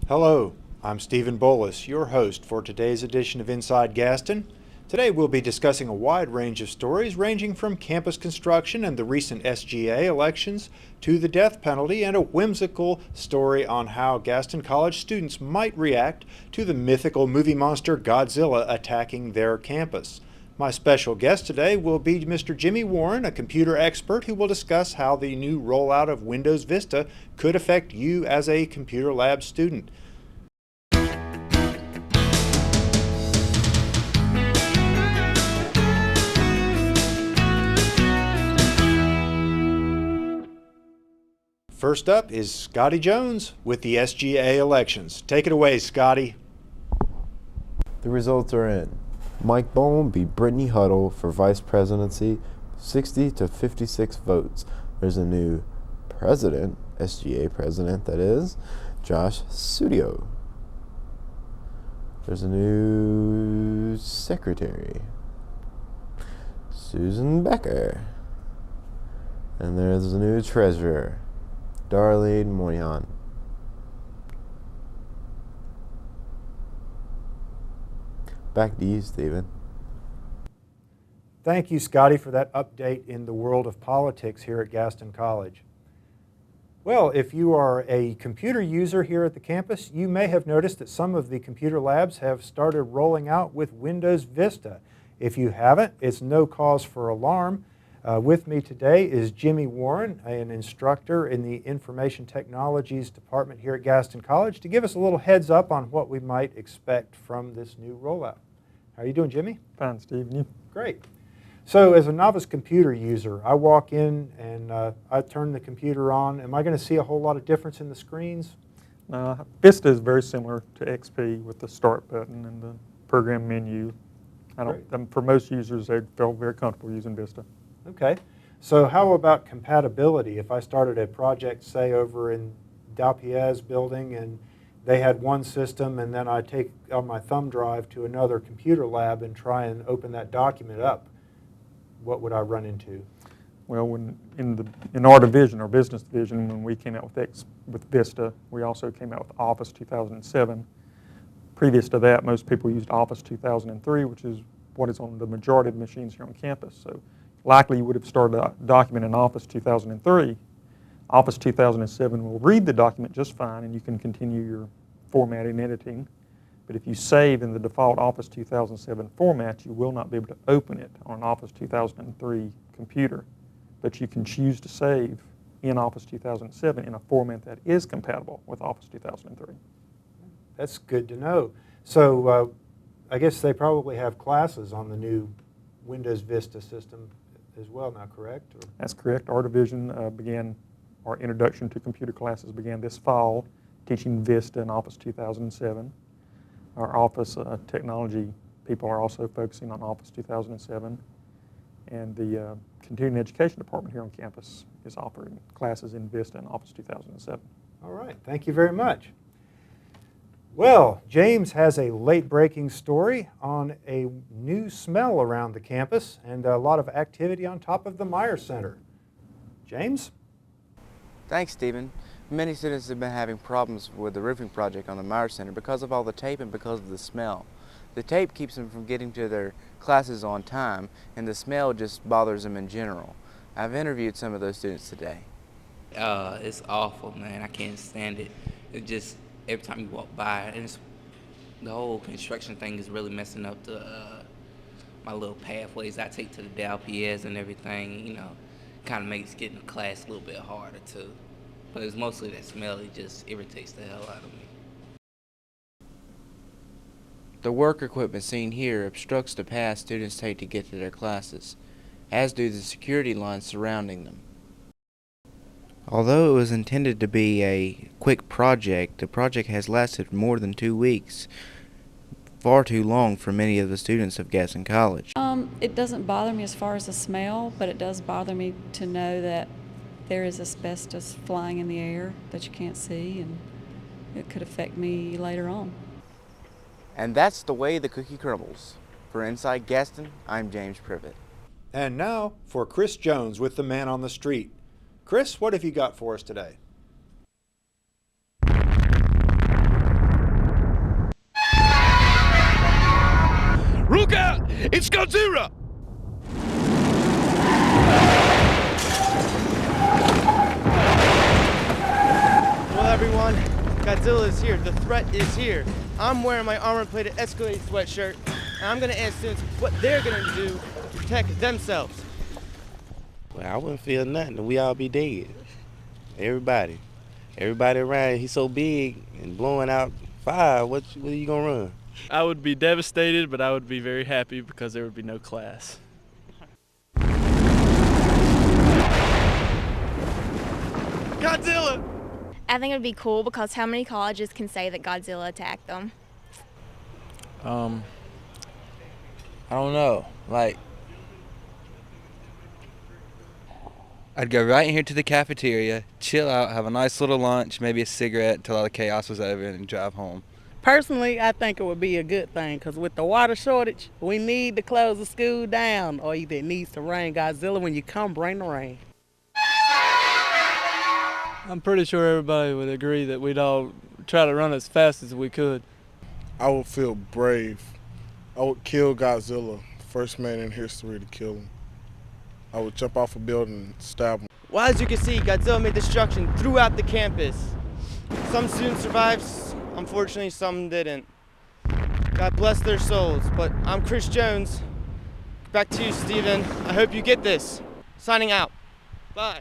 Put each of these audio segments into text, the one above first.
Hello, I'm Stephen Boulis, your host for today's edition of Inside Gaston. Today we'll be discussing a wide range of stories ranging from campus construction and the recent SGA elections to the death penalty and a whimsical story on how Gaston College students might react to the mythical movie monster Godzilla attacking their campus. My special guest today will be Mr. Jimmy Warren, a computer expert who will discuss how the new rollout of Windows Vista could affect you as a computer lab student. First up is Scotty Jones with the SGA elections. Take it away, Scotty. The results are in. Mike Bohm beat Brittany Huddle for vice presidency, 60 to 56 votes. There's a new president, SGA president that is, Josh Sudio. There's a new secretary, Susan Becker. And there's a new treasurer, Darlene Moyan. Back to you, Stephen. Thank you, Scotty, for that update in the world of politics here at Gaston College. Well, if you are a computer user here at the campus, you may have noticed that some of the computer labs have started rolling out with Windows Vista. If you haven't, it's no cause for alarm. With me today is Jimmy Warren, an instructor in the Information Technologies Department here at Gaston College, to give us a little heads up on what we might expect from this new rollout. How are you doing, Jimmy? Fine, Steve. And you? Great. So as a novice computer user, I walk in and I turn the computer on. Am I going to see a whole lot of difference in the screens? Vista is very similar to XP with the Start button and the program menu. For most users, they feel very comfortable using Vista. Okay. So how about compatibility? If I started a project, say, over in Dalpiez building and they had one system and then I take on my thumb drive to another computer lab and try and open that document up, what would I run into? Well, in our division, our business division, when we came out with Vista, we also came out with Office 2007. Previous to that, most people used Office 2003, which is what is on the majority of the machines here on campus. So likely you would have started a document in Office 2003. Office 2007 will read the document just fine and you can continue your formatting and editing. But if you save in the default Office 2007 format, you will not be able to open it on an Office 2003 computer. But you can choose to save in Office 2007 in a format that is compatible with Office 2003. That's good to know. So I guess they probably have classes on the new Windows Vista system as well now, correct? Or? That's correct. Our division our introduction to computer classes began this fall, teaching Vista and Office 2007. Our office technology people are also focusing on Office 2007. And the continuing education department here on campus is offering classes in Vista and Office 2007. All right, thank you very much. Well, James has a late-breaking story on a new smell around the campus and a lot of activity on top of the Meyer Center. James? Thanks, Stephen. Many students have been having problems with the roofing project on the Meyer Center because of all the tape and because of the smell. The tape keeps them from getting to their classes on time, and the smell just bothers them in general. I've interviewed some of those students today. It's awful, man. I can't stand it. It just, every time you walk by, and the whole construction thing is really messing up my little pathways I take to the Dalpiez and everything, kind of makes getting to class a little bit harder too. But it's mostly that smell, it just irritates the hell out of me. The work equipment seen here obstructs the path students take to get to their classes, as do the security lines surrounding them. Although it was intended to be a quick project, the project has lasted more than 2 weeks, far too long for many of the students of Gaston College. It doesn't bother me as far as the smell, but it does bother me to know that there is asbestos flying in the air that you can't see, and it could affect me later on. And that's the way the cookie crumbles. For Inside Gaston, I'm James Privett. And now for Chris Jones with the Man on the Street. Chris, what have you got for us today? Godzilla is here. The threat is here. I'm wearing my armor-plated Escalade sweatshirt, and I'm going to ask students what they're going to do to protect themselves. Well, I wouldn't feel nothing. We all be dead. Everybody. Everybody around, he's so big and blowing out fire. What are you going to run? I would be devastated, but I would be very happy because there would be no class. Godzilla! I think it would be cool because how many colleges can say that Godzilla attacked them? I don't know. I'd go right in here to the cafeteria, chill out, have a nice little lunch, maybe a cigarette until all the chaos was over, and drive home. Personally, I think it would be a good thing because with the water shortage, we need to close the school down, or either it needs to rain. Godzilla, when you come, bring the rain. I'm pretty sure everybody would agree that we'd all try to run as fast as we could. I would feel brave. I would kill Godzilla, first man in history to kill him. I would jump off a building and stab him. Well, as you can see, Godzilla made destruction throughout the campus. Some students survived, unfortunately some didn't. God bless their souls, but I'm Chris Jones. Back to you, Steven. I hope you get this. Signing out. Bye.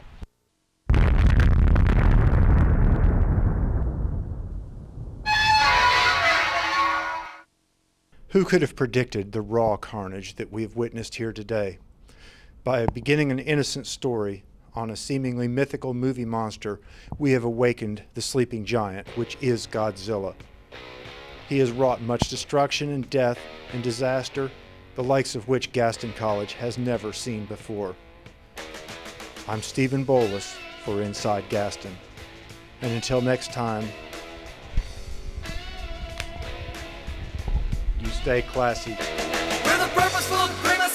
Who could have predicted the raw carnage that we have witnessed here today? By beginning an innocent story on a seemingly mythical movie monster, we have awakened the sleeping giant, which is Godzilla. He has wrought much destruction and death and disaster, the likes of which Gaston College has never seen before. I'm Stephen Boulis for Inside Gaston. And until next time, you stay classy. With a purposeful grimace